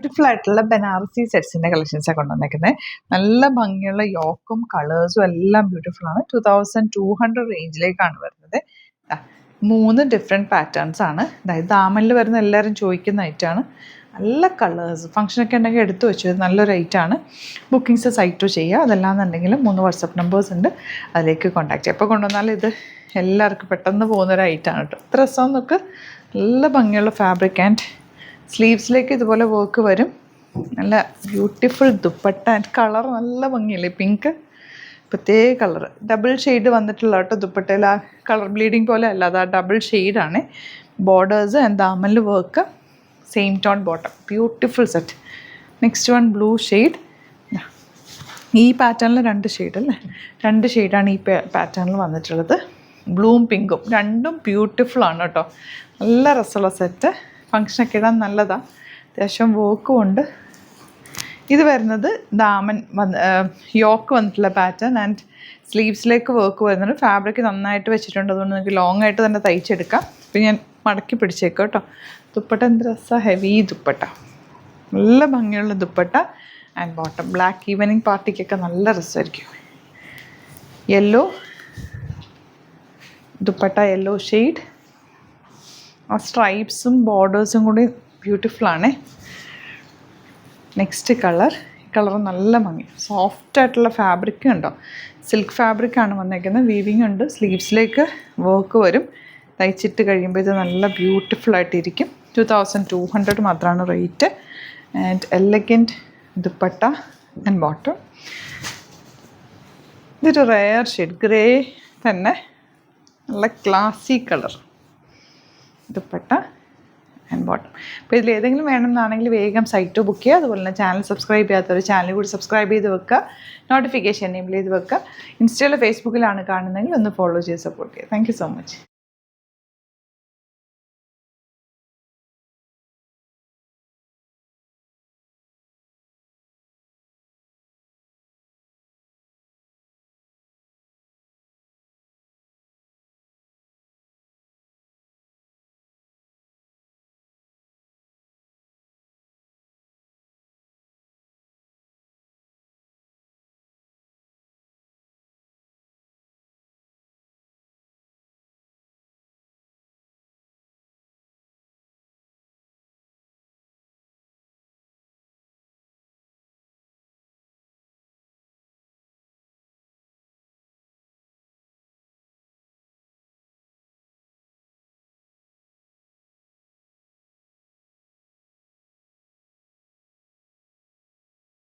Beautiful ആയിട്ടുള്ള ബനാറസി സെറ്റ്സിൻ്റെ കളക്ഷൻസാണ് കൊണ്ടുവന്നേക്കുന്നത്. നല്ല ഭംഗിയുള്ള യോക്കും കളേഴ്സും എല്ലാം ബ്യൂട്ടിഫുൾ ആണ്. 2200 റേഞ്ചിലേക്കാണ് വരുന്നത്. 3 ഡിഫറെൻറ്റ് പാറ്റേൺസ് ആണ്. അതായത് ദാമനിൽ വരുന്ന എല്ലാവരും ചോദിക്കുന്ന ഐറ്റമാണ്. നല്ല കളേഴ്സ് ഫംഗ്ഷനൊക്കെ ഉണ്ടെങ്കിൽ എടുത്തു വെച്ചു. നല്ലൊരു ഐറ്റമാണ്. ബുക്കിങ്സ് സൈറ്റ് ചെയ്യുക. അതല്ലാന്നുണ്ടെങ്കിൽ 3 വാട്സപ്പ് നമ്പേഴ്സ് ഉണ്ട്, അതിലേക്ക് കോൺടാക്ട് ചെയ്യുക. എപ്പോൾ കൊണ്ടുവന്നാലും ഇത് എല്ലാവർക്കും പെട്ടെന്ന് പോകുന്നൊരു ഐറ്റമാണ് കേട്ടോ. ഇത്ര രസമെന്നൊക്കെ നല്ല ഭംഗിയുള്ള ഫാബ്രിക് ആൻഡ് സ്ലീവ്സിലേക്ക് ഇതുപോലെ വർക്ക് വരും. നല്ല ബ്യൂട്ടിഫുൾ ദുപ്പട്ട ആൻഡ് കളർ നല്ല ഭംഗിയില്ലേ, പിങ്ക് പ്രത്യേക കളർ ഡബിൾ ഷെയ്ഡ് വന്നിട്ടുള്ള കേട്ടോ. ദുപ്പട്ടയിൽ ആ കളർ ബ്ലീഡിങ് പോലെ അല്ല, അത് ആ ഡബിൾ ഷെയ്ഡാണ്. ബോർഡേഴ്സ് ആൻഡ് ദാമനിൽ work, same tone bottom, beautiful set. Next one blue shade. ഈ പാറ്റേണിൽ 2 ഷെയ്ഡ് അല്ലേ, 2 ഷെയ്ഡാണ് ഈ പാറ്റേണിൽ വന്നിട്ടുള്ളത്. ബ്ലൂവും പിങ്കും രണ്ടും ബ്യൂട്ടിഫുൾ ആണ് കേട്ടോ. നല്ല രസമുള്ള സെറ്റ്, ഫങ്ഷനൊക്കെ ഇടാൻ നല്ലതാണ്. അത്യാവശ്യം വർക്കും ഉണ്ട്. ഇത് വരുന്നത് ദാമൻ യോക്ക് വന്നിട്ടുള്ള പാറ്റേൺ ആൻഡ് സ്ലീവ്സിലേക്ക് വർക്ക് വരുന്നുണ്ട്. ഫാബ്രിക് നന്നായിട്ട് വെച്ചിട്ടുണ്ട്, അതുകൊണ്ട് നിങ്ങൾക്ക് ലോങ് ആയിട്ട് തന്നെ തയ്ച്ചെടുക്കാം. ഇപ്പം ഞാൻ മടക്കി പിടിച്ചേക്കാം കേട്ടോ. ദുപ്പട്ട എന്ത് രസമാണ്, ഹെവി ദുപ്പട്ട, നല്ല ഭംഗിയുള്ള dupatta and bottom. Black evening പാർട്ടിക്കൊക്കെ നല്ല രസമായിരിക്കും. യെല്ലോ ദുപ്പട്ട, യെല്ലോ ഷെയ്ഡ്, ആ സ്ട്രൈപ്സും ബോർഡേഴ്സും കൂടി ബ്യൂട്ടിഫുള്ളാണ്. നെക്സ്റ്റ് കളർ, ഈ കളർ നല്ല ഭംഗി, സോഫ്റ്റായിട്ടുള്ള ഫാബ്രിക് ഉണ്ടോ, സിൽക്ക് ഫാബ്രിക്കാണ് വന്നേക്കുന്നത്. വീവിങ് ഉണ്ട്, സ്ലീവ്സിലേക്ക് വർക്ക് വരും. തയ്ച്ചിട്ട് കഴിയുമ്പോൾ ഇത് നല്ല ബ്യൂട്ടിഫുള്ളായിട്ടിരിക്കും. 2200 മാത്രമാണ് rate. And elegant dupatta and bottom. ഇതൊരു റെയർ ഷെയ്ഡ്, ഗ്രേ തന്നെ നല്ല ക്ലാസി കളർ ദുപ്പട്ട ആൻഡ് ബോട്ടം. അപ്പോൾ ഇതിൽ ഏതെങ്കിലും വേണമെന്നാണെങ്കിൽ വേഗം സൈറ്റ് ബുക്ക് ചെയ്യുക. അതുപോലെ തന്നെ ചാനൽ സബ്സ്ക്രൈബ് ചെയ്യാത്തവർ ചാനൽ കൂടി സബ്സ്ക്രൈബ് ചെയ്ത് വെക്കുക, നോട്ടിഫിക്കേഷൻ എനേബിൾ ചെയ്ത് വെക്കുക. ഇൻസ്റ്റയിലോ ഫേസ്ബുക്കിലാണ് കാണുന്നതെങ്കിൽ ഒന്ന് ഫോളോ ചെയ്ത് സപ്പോർട്ട് ചെയ്യുക. Thank you so much.